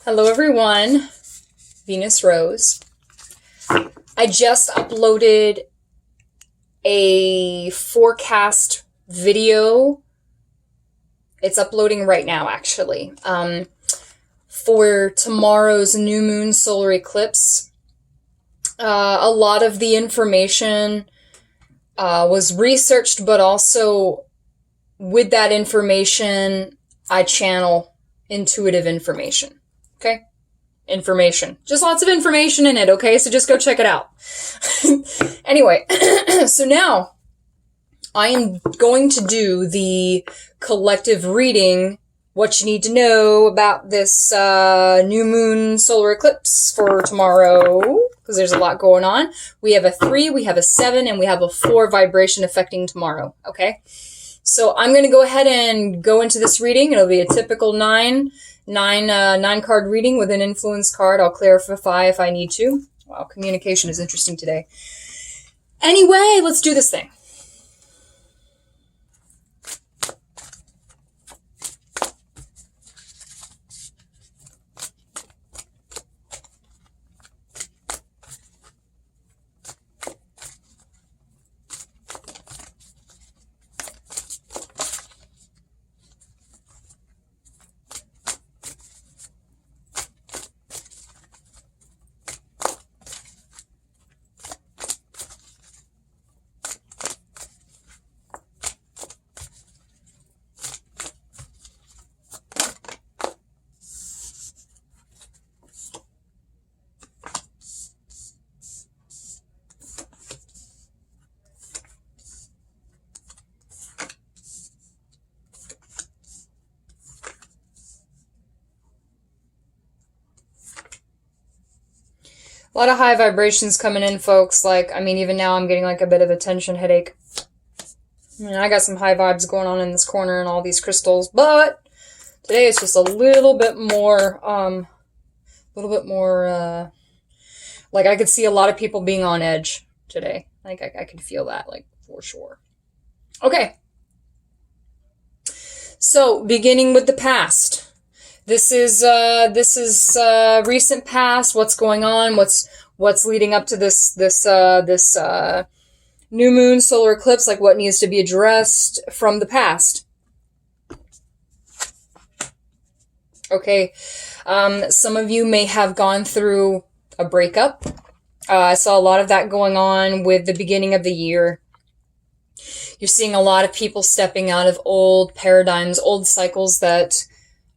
Hello everyone, Venus Rose. I just uploaded a forecast video. It's uploading right now actually, for tomorrow's new moon solar eclipse. A lot of the information was researched, but also with that information, I channel intuitive information. Okay? Information. Just lots of information in it, okay? So just go check it out. Anyway, so now I am going to do the collective reading, what you need to know about this new moon solar eclipse for tomorrow, because there's a lot going on. We have a 3, we have a 7, and we have a 4 vibration affecting tomorrow, okay? So I'm going to go ahead and go into this reading. It'll be a typical 9 card reading with an influence card. I'll clarify if I need to. Wow, communication is interesting today. Anyway, let's do this thing. A lot of high vibrations coming in, folks. Like, I mean, even now I'm getting like a bit of a tension headache. I mean, I got some high vibes going on in this corner and all these crystals, but today it's just a little bit more, like I could see a lot of people being on edge today. Like, I could feel that, like, for sure. Okay. So, beginning with the past. This is recent past, what's going on, what's leading up to this new moon solar eclipse, like what needs to be addressed from the past. Okay. Some of you may have gone through a breakup. I saw a lot of that going on with the beginning of the year. You're seeing a lot of people stepping out of old paradigms, old cycles that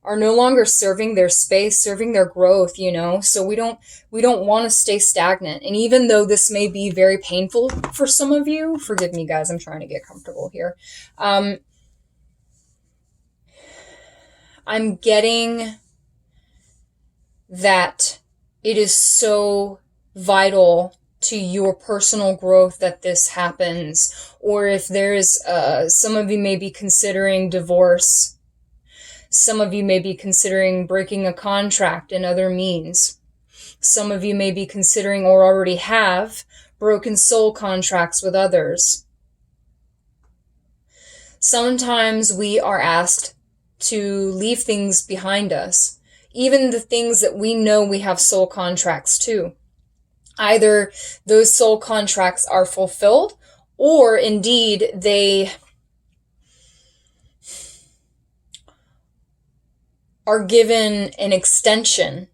are no longer serving their space, serving their growth, you know? So we don't want to stay stagnant. And even though this may be very painful for some of you, forgive me guys, I'm trying to get comfortable here. I'm getting that it is so vital to your personal growth that this happens. Or if there's, some of you may be considering divorce. Some of you may be considering breaking a contract in other means. Some of you may be considering or already have broken soul contracts with others. Sometimes we are asked to leave things behind us, even the things that we know we have soul contracts to. Either those soul contracts are fulfilled, or indeed they are given an extension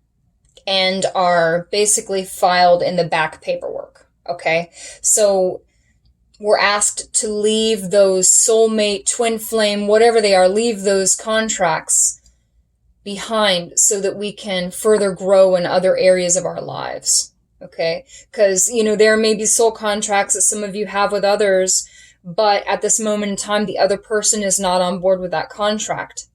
and are basically filed in the back paperwork, okay? So we're asked to leave those soulmate, twin flame, whatever they are, leave those contracts behind so that we can further grow in other areas of our lives, okay? Because, you know, there may be soul contracts that some of you have with others, but at this moment in time, the other person is not on board with that contract.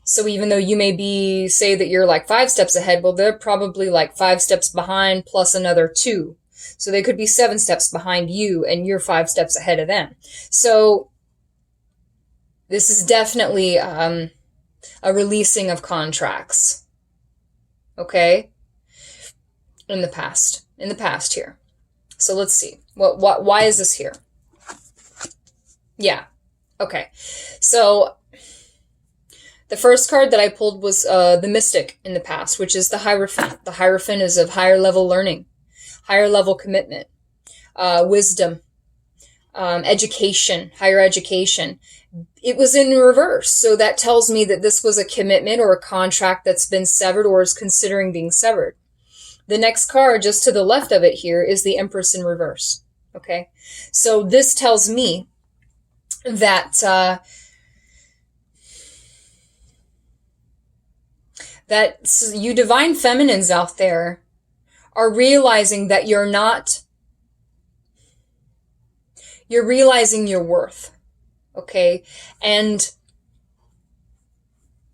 So even though you may be, say that you're like 5 steps ahead, well, they're probably like 5 steps behind plus another 2. So they could be 7 steps behind you and you're 5 steps ahead of them. So this is definitely a releasing of contracts. Okay? In the past here. So let's see. Why is this here? Yeah. Okay. So The first card that I pulled was the Mystic in the past, which is the Hierophant. The Hierophant is of higher level learning, higher level commitment, wisdom, education, higher education. It was in reverse, so that tells me that this was a commitment or a contract that's been severed or is considering being severed. The next card just to the left of it here is the Empress in reverse. Okay, so this tells me that that you divine feminines out there are realizing that you're realizing your worth, okay? And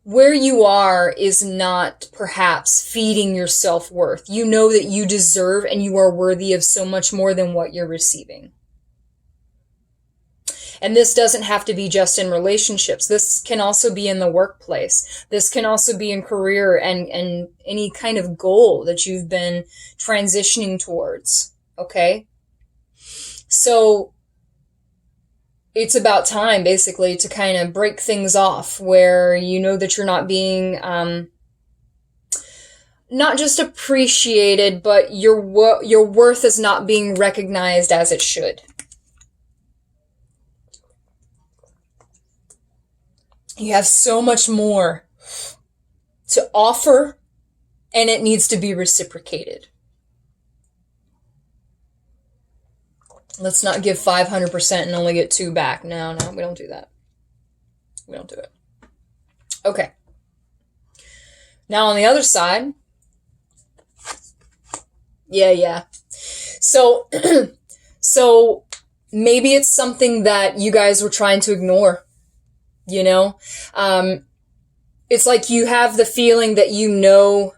where you are is not perhaps feeding your self-worth. You know that you deserve and you are worthy of so much more than what you're receiving. And this doesn't have to be just in relationships. This can also be in the workplace. This can also be in career and any kind of goal that you've been transitioning towards. Okay? So it's about time, basically, to kind of break things off where you know that you're not being not just appreciated, but your worth is not being recognized as it should. You have so much more to offer, and it needs to be reciprocated. Let's not give 500% and only get 2 back. No, we don't do that. We don't do it. Okay. Now on the other side. Yeah. So maybe it's something that you guys were trying to ignore. You know, it's like you have the feeling that you know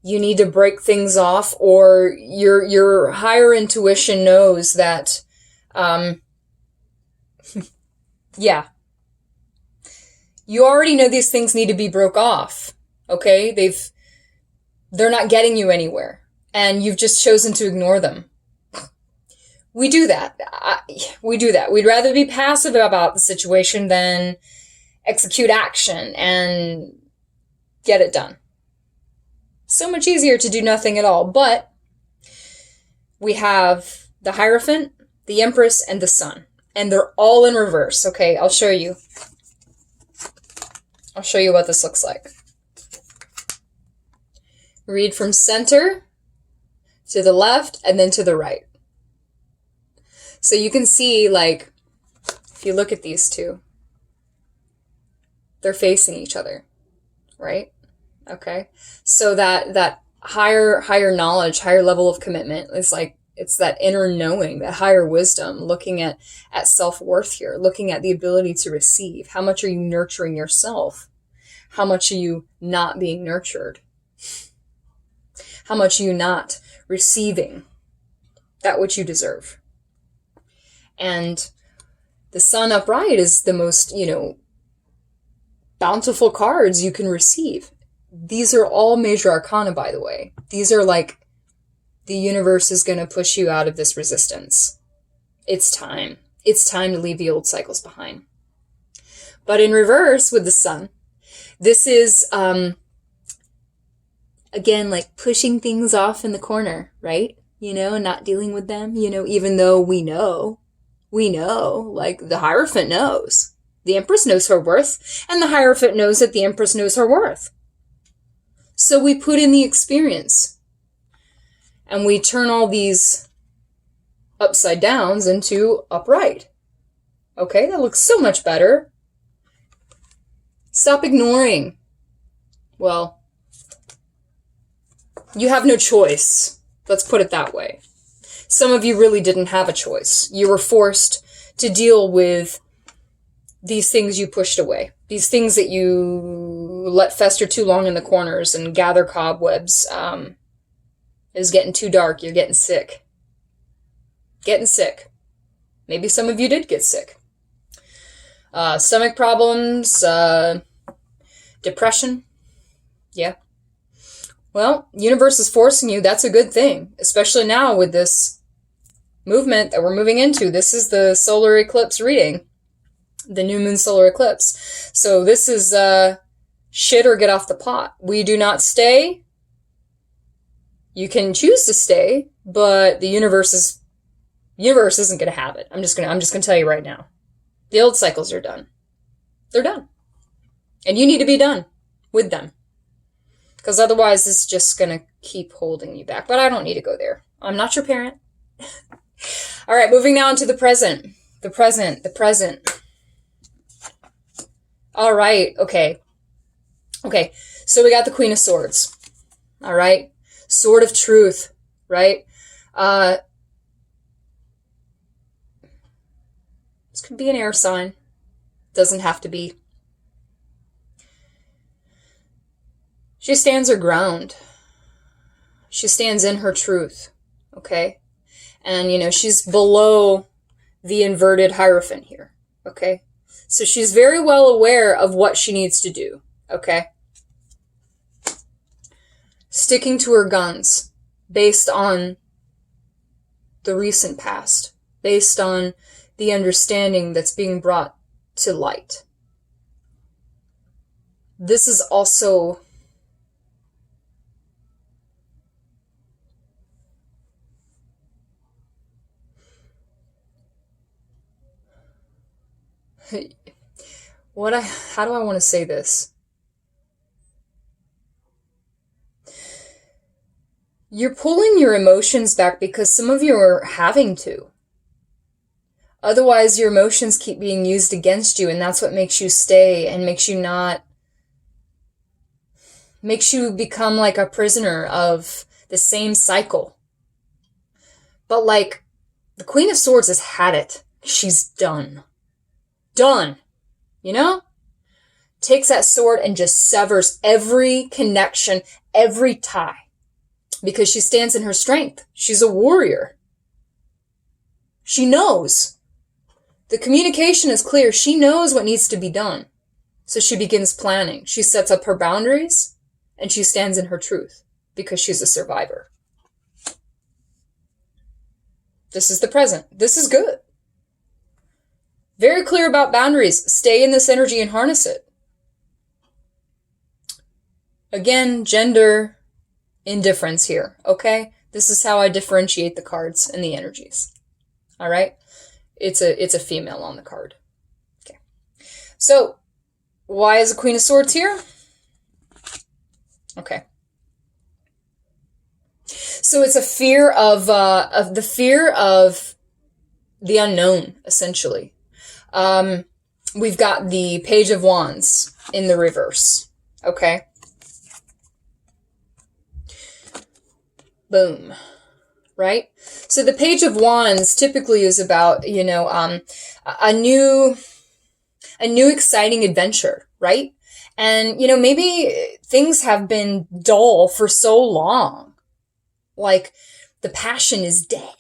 you need to break things off, or your higher intuition knows that, yeah, you already know these things need to be broke off. Okay, they're not getting you anywhere, and you've just chosen to ignore them. We do that. We'd rather be passive about the situation than execute action and get it done. So much easier to do nothing at all. But we have the Hierophant, the Empress, and the Sun. And they're all in reverse. Okay, I'll show you. I'll show you what this looks like. Read from center to the left and then to the right. So you can see, like, if you look at these two, they're facing each other, right? Okay. So that higher knowledge, higher level of commitment is like, it's that inner knowing, that higher wisdom, looking at self-worth here, looking at the ability to receive. How much are you nurturing yourself? How much are you not being nurtured? How much are you not receiving that which you deserve? And the Sun upright is the most, bountiful cards you can receive. These are all major arcana, by the way. These are like, the universe is going to push you out of this resistance. It's time. It's time to leave the old cycles behind. But in reverse with the Sun, this is, again, like pushing things off in the corner, right? And not dealing with them, even though we know, like the Hierophant knows. The Empress knows her worth, and the Hierophant knows that the Empress knows her worth. So we put in the experience, and we turn all these upside downs into upright. Okay, that looks so much better. Stop ignoring. Well, you have no choice. Let's put it that way. Some of you really didn't have a choice. You were forced to deal with these things you pushed away. These things that you let fester too long in the corners and gather cobwebs. It's getting too dark. You're getting sick. Getting sick. Maybe some of you did get sick. Stomach problems, depression. Yeah. Well, universe is forcing you. That's a good thing, especially now with this movement that we're moving into. This is the solar eclipse reading, the new moon solar eclipse. So this is shit or get off the pot. We do not stay. You can choose to stay, but the universe isn't going to have it. I'm just going to tell you right now. The old cycles are done. They're done. And you need to be done with them. Because otherwise it's just going to keep holding you back. But I don't need to go there. I'm not your parent. All right, moving now into the present. The present. All right, okay. Okay, so we got the Queen of Swords. All right. Sword of Truth, right? This could be an air sign. Doesn't have to be. She stands her ground. She stands in her truth, okay? And, she's below the inverted Hierophant here, okay? So she's very well aware of what she needs to do, okay? Sticking to her guns based on the recent past, based on the understanding that's being brought to light. This is also how do I want to say this? You're pulling your emotions back because some of you are having to. Otherwise, your emotions keep being used against you, and that's what makes you stay and makes you become like a prisoner of the same cycle. But like, the Queen of Swords has had it. She's done. Done. Takes that sword and just severs every connection, every tie. Because she stands in her strength. She's a warrior. She knows. The communication is clear. She knows what needs to be done. So she begins planning. She sets up her boundaries, and she stands in her truth because she's a survivor. This is the present. This is good. Very clear about boundaries. Stay in this energy and harness it. Again, gender indifference here, okay? This is how I differentiate the cards and the energies. All right? It's a female on the card. Okay. So, why is the Queen of Swords here? Okay. So it's a fear of the unknown, essentially. We've got the Page of Wands in the reverse. Okay. Boom. Right? So the Page of Wands typically is about, a new exciting adventure, right? And, maybe things have been dull for so long. Like, the passion is dead.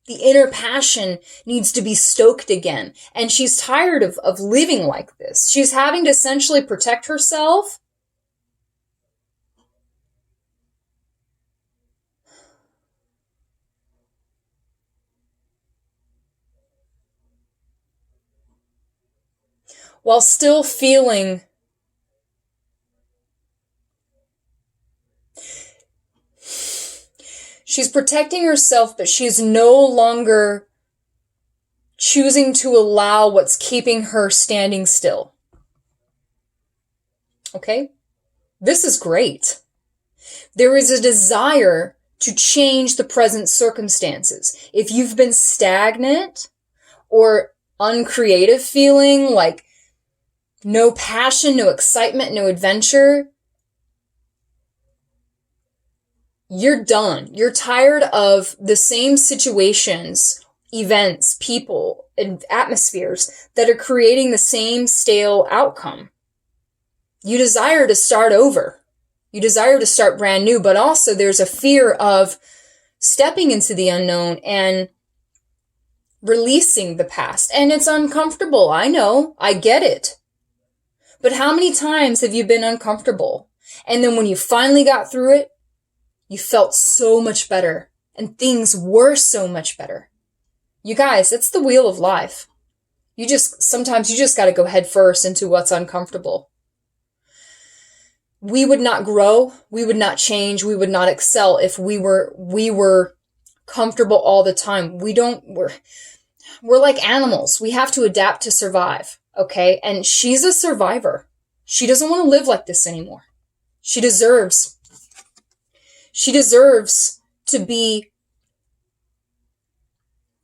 The inner passion needs to be stoked again. And she's tired of living like this. She's having to essentially protect herself. While still feeling she's protecting herself, but she's no longer choosing to allow what's keeping her standing still. Okay? This is great. There is a desire to change the present circumstances. If you've been stagnant or uncreative feeling, like no passion, no excitement, no adventure, you're done. You're tired of the same situations, events, people, and atmospheres that are creating the same stale outcome. You desire to start over. You desire to start brand new, but also there's a fear of stepping into the unknown and releasing the past. And it's uncomfortable. I know. I get it. But how many times have you been uncomfortable? And then when you finally got through it, you felt so much better, and things were so much better. You guys, it's the wheel of life. Sometimes you just got to go head first into what's uncomfortable. we would not grow, we would not change, we would not excel if we were comfortable all the time. We're like animals. We have to adapt to survive, okay? And she's a survivor. She doesn't want to live like this anymore. She deserves to be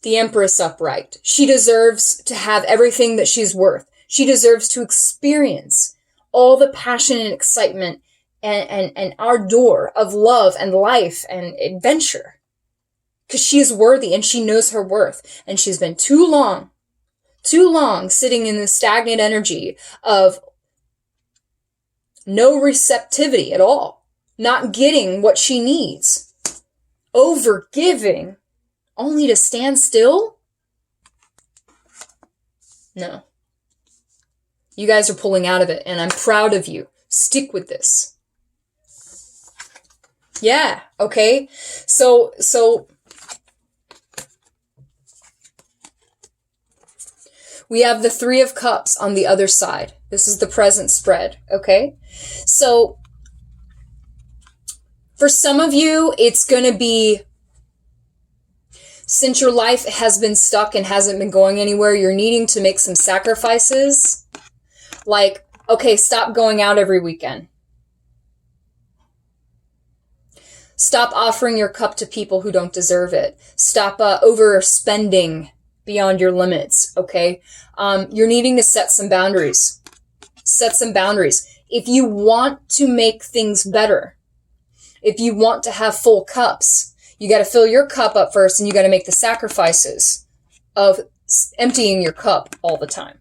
the Empress upright. She deserves to have everything that she's worth. She deserves to experience all the passion and excitement and ardor of love and life and adventure. Because she is worthy and she knows her worth. And she's been too long sitting in the stagnant energy of no receptivity at all. Not getting what she needs. Over giving only to stand still? No. You guys are pulling out of it, and I'm proud of you. Stick with this. Yeah, okay? So we have the Three of Cups on the other side. This is the present spread, okay? So for some of you, it's going to be, since your life has been stuck and hasn't been going anywhere, you're needing to make some sacrifices. Like, okay, stop going out every weekend. Stop offering your cup to people who don't deserve it. Stop overspending beyond your limits, okay? You're needing to set some boundaries. Set some boundaries. If you want to make things better, if you want to have full cups, you got to fill your cup up first, and you got to make the sacrifices of emptying your cup all the time.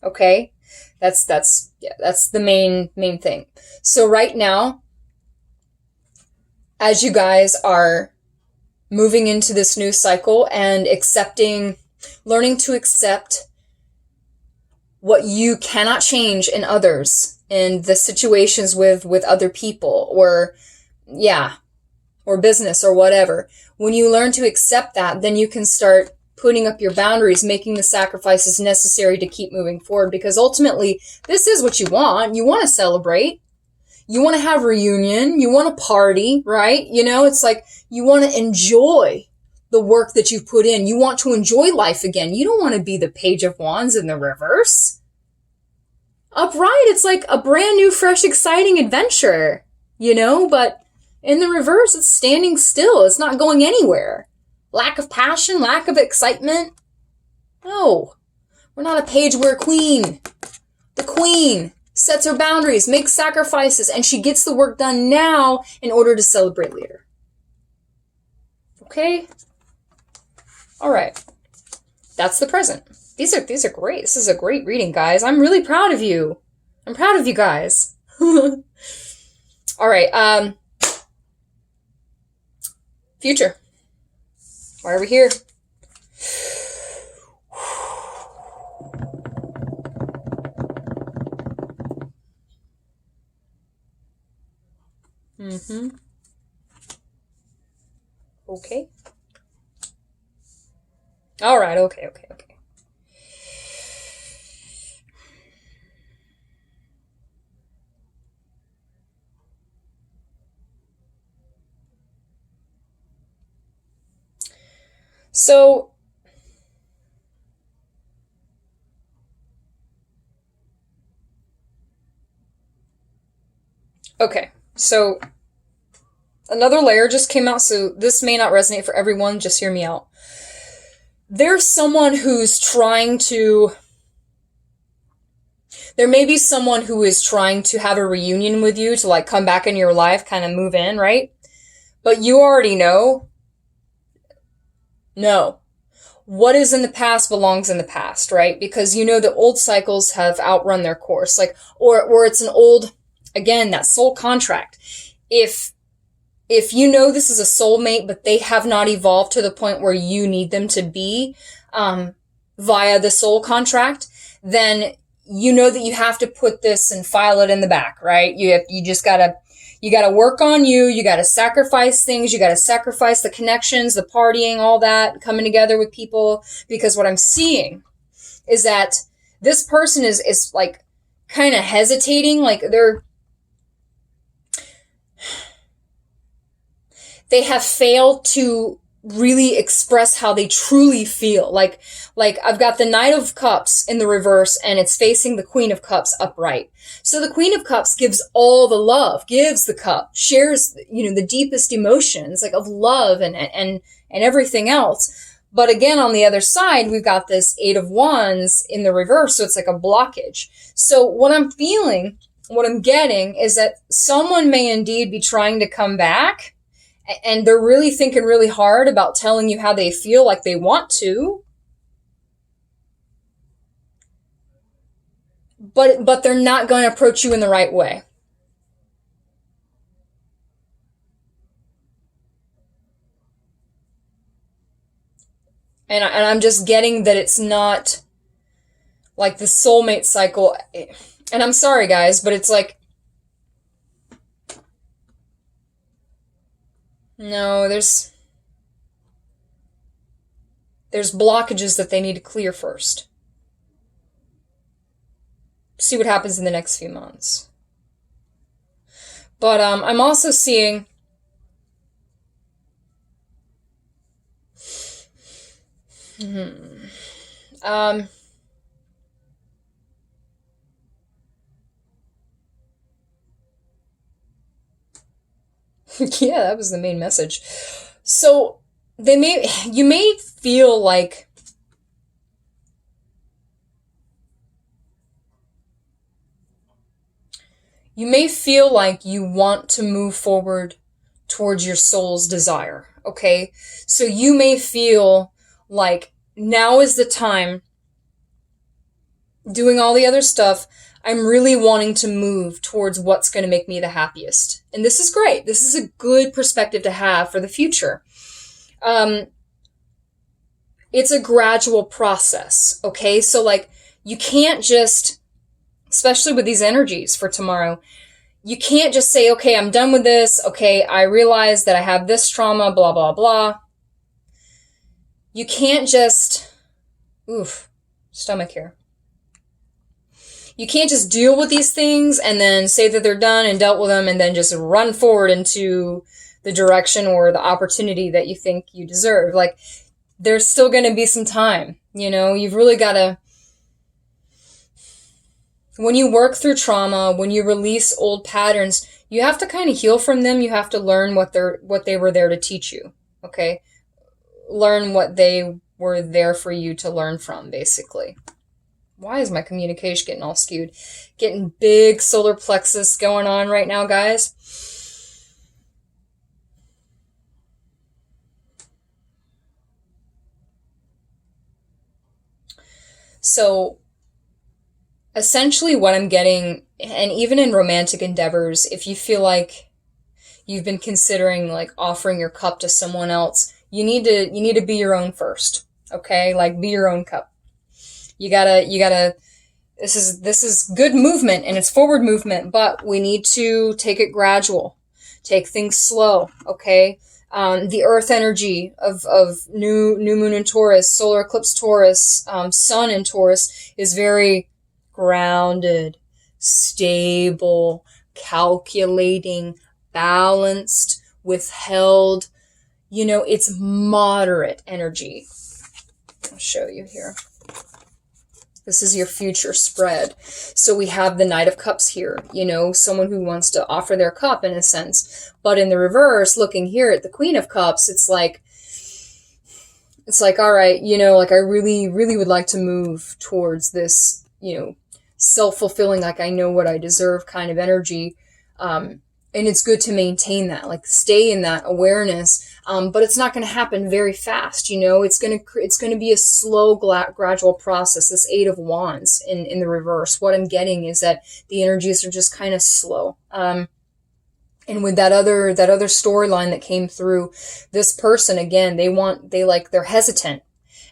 Okay? That's the main thing. So right now, as you guys are moving into this new cycle and learning to accept what you cannot change in others, in the situations with other people, or business or whatever. When you learn to accept that, then you can start putting up your boundaries, making the sacrifices necessary to keep moving forward. Because ultimately, this is what you want. You want to celebrate. You want to have a reunion. You want to party, right? You know, it's like you want to enjoy the work that you've put in. You want to enjoy life again. You don't want to be the Page of Wands in the reverse. Upright, it's like a brand new, fresh, exciting adventure, you know? But in the reverse, it's standing still. It's not going anywhere. Lack of passion, lack of excitement. No, we're not a page, we're a queen. The queen sets her boundaries, makes sacrifices, and she gets the work done now in order to celebrate later. Okay? All right. That's the present. These are great. This is a great reading, guys. I'm really proud of you. I'm proud of you guys. All right. Future. Why are we here? Okay. All right. Okay. So, okay, so another layer just came out, so this may not resonate for everyone, just hear me out. There's someone who's there may be someone who is trying to have a reunion with you, to like come back in your life, kind of move in, right? But you already know, no. What is in the past belongs in the past, right? Because you know the old cycles have outrun their course. Like, or it's an old, again, that soul contract. If you know this is a soulmate, but they have not evolved to the point where you need them to be, via the soul contract, then you know that you have to put this and file it in the back, right? You gotta work on you. You gotta sacrifice things. You gotta sacrifice the connections, the partying, all that, coming together with people. Because what I'm seeing is that this person is like kind of hesitating. Like they have failed to really express how they truly feel. Like I've got the Knight of Cups in the reverse and it's facing the Queen of Cups upright. So the Queen of Cups gives all the love, gives the cup, shares, the deepest emotions, like of love and everything else. But again, on the other side, we've got this Eight of Wands in the reverse. So it's like a blockage. So what I'm feeling, what I'm getting is that someone may indeed be trying to come back, and they're really thinking really hard about telling you how they feel, like they want to. But they're not going to approach you in the right way. And I'm just getting that it's not like the soulmate cycle. And I'm sorry, guys, but it's like, no, there's blockages that they need to clear first. See what happens in the next few months. But I'm also seeing yeah, that was the main message. So you may feel like you want to move forward towards your soul's desire, okay? So you may feel like now is the time, doing all the other stuff, I'm really wanting to move towards what's going to make me the happiest. And this is great. This is a good perspective to have for the future. It's a gradual process, okay? So like, you can't just, especially with these energies for tomorrow, you can't just say, okay, I'm done with this. Okay, I realize that I have this trauma, blah, blah, blah. You can't just, stomach here. You can't just deal with these things and then say that they're done and dealt with them and then just run forward into the direction or the opportunity that you think you deserve. Like, there's still going to be some time, you've really got to, when you work through trauma, when you release old patterns, you have to kind of heal from them. You have to learn what they were there to teach you. Okay. Learn what they were there for you to learn from, basically. Why is my communication getting all skewed? Getting big solar plexus going on right now, guys. So essentially what I'm getting, and even in romantic endeavors, if you feel like you've been considering like offering your cup to someone else, you need to be your own first. Okay? Like, be your own cup. You gotta, this is good movement and it's forward movement, but we need to take it gradual. Take things slow, okay? The earth energy of new moon in Taurus, solar eclipse Taurus, sun in Taurus is very grounded, stable, calculating, balanced, withheld. It's moderate energy. I'll show you here. This is your future spread. So we have the Knight of Cups here, someone who wants to offer their cup in a sense. But in the reverse, looking here at the Queen of Cups, it's like, all right, like I really, really would like to move towards this, self-fulfilling, like I know what I deserve kind of energy. And it's good to maintain that, like stay in that awareness. But it's not going to happen very fast. It's going to be a slow, gradual process. This Eight of Wands in the reverse. What I'm getting is that the energies are just kind of slow. And with that other storyline that came through, this person, again, they're hesitant.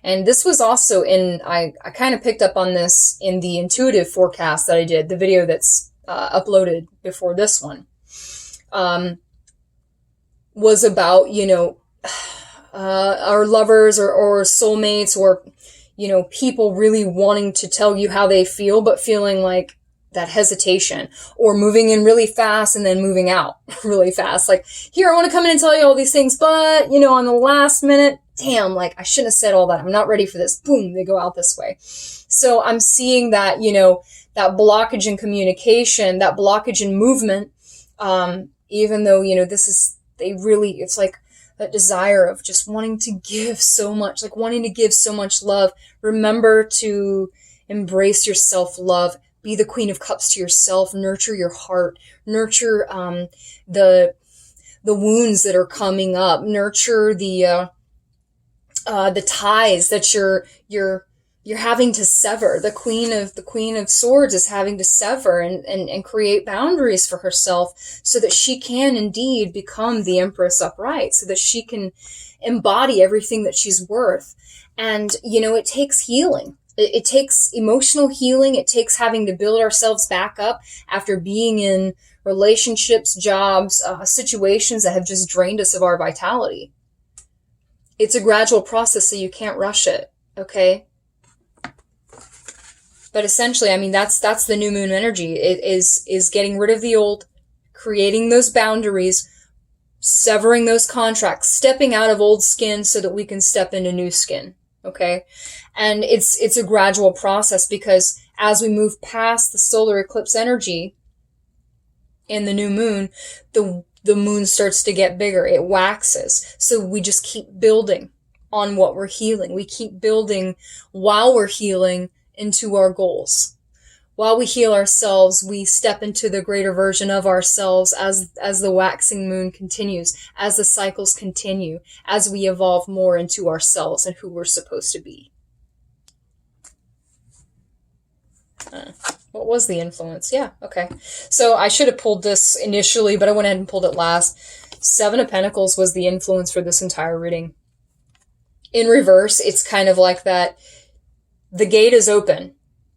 And this was also I kind of picked up on this in the intuitive forecast that I did, the video that's uploaded before this one. Was about, our lovers or soulmates or, people really wanting to tell you how they feel, but feeling like that hesitation, or moving in really fast and then moving out really fast. Like, here, I want to come in and tell you all these things, but, you know, on the last minute, damn, like, I shouldn't have said all that. I'm not ready for this. Boom, they go out this way. So I'm seeing that, you know, that blockage in communication, that blockage in movement, even though, you know, it's like that desire of just wanting to give so much, like wanting to give so much love. Remember to embrace your self-love. Be the Queen of Cups to yourself. Nurture your heart. Nurture the wounds that are coming up. Nurture the ties that you're having to sever. The Queen of Swords is having to sever and create boundaries for herself so that she can indeed become the Empress upright, so that she can embody everything that she's worth. And, you know, it takes healing. It takes emotional healing. It takes having to build ourselves back up after being in relationships, jobs, situations that have just drained us of our vitality. It's a gradual process, so you can't rush it, okay? But essentially, I mean, that's the new moon energy. It is getting rid of the old, creating those boundaries, severing those contracts, stepping out of old skin so that we can step into new skin. Okay. And it's a gradual process, because as we move past the solar eclipse energy in the new moon, the moon starts to get bigger. It waxes. So we just keep building on what we're healing. We keep building while we're healing into our goals. While we heal ourselves, we step into the greater version of ourselves as the waxing moon continues, as the cycles continue, as we evolve more into ourselves and who we're supposed to be. What was the influence? Yeah, okay. So I should have pulled this initially, but I went ahead and pulled it last. Seven of Pentacles was the influence for this entire reading. In reverse, it's kind of like that. The gate is open.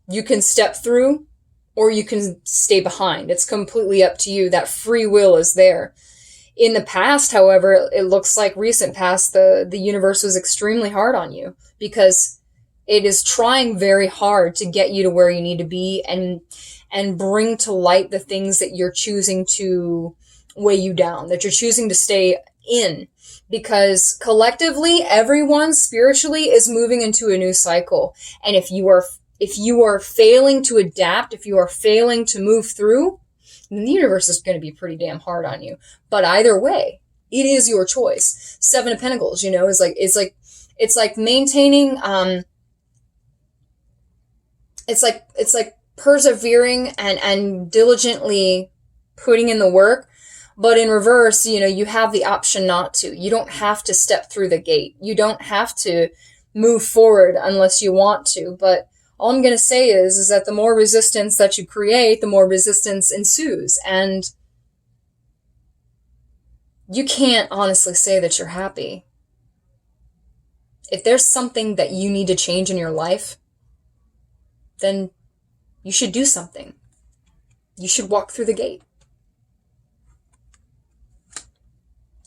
You can step through or you can stay behind. It's completely up to you. That free will is there. In the past, however, it looks like recent past, the universe was extremely hard on you, because it is trying very hard to get you to where you need to be and bring to light the things that you're choosing to weigh you down, that you're choosing to stay in. Because collectively, everyone spiritually is moving into a new cycle. And if you are failing to adapt, if you are failing to move through, then the universe is going to be pretty damn hard on you. But either way, it is your choice. Seven of Pentacles, you know, is like maintaining, it's like persevering and diligently putting in the work. But in reverse, you know, you have the option not to. You don't have to step through the gate. You don't have to move forward unless you want to. But all I'm going to say is that the more resistance that you create, the more resistance ensues. And you can't honestly say that you're happy. If there's something that you need to change in your life, then you should do something. You should walk through the gate.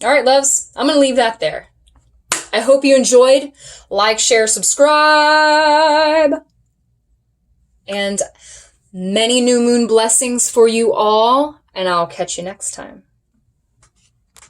All right, loves, I'm going to leave that there. I hope you enjoyed. Like, share, subscribe. And many new moon blessings for you all. And I'll catch you next time.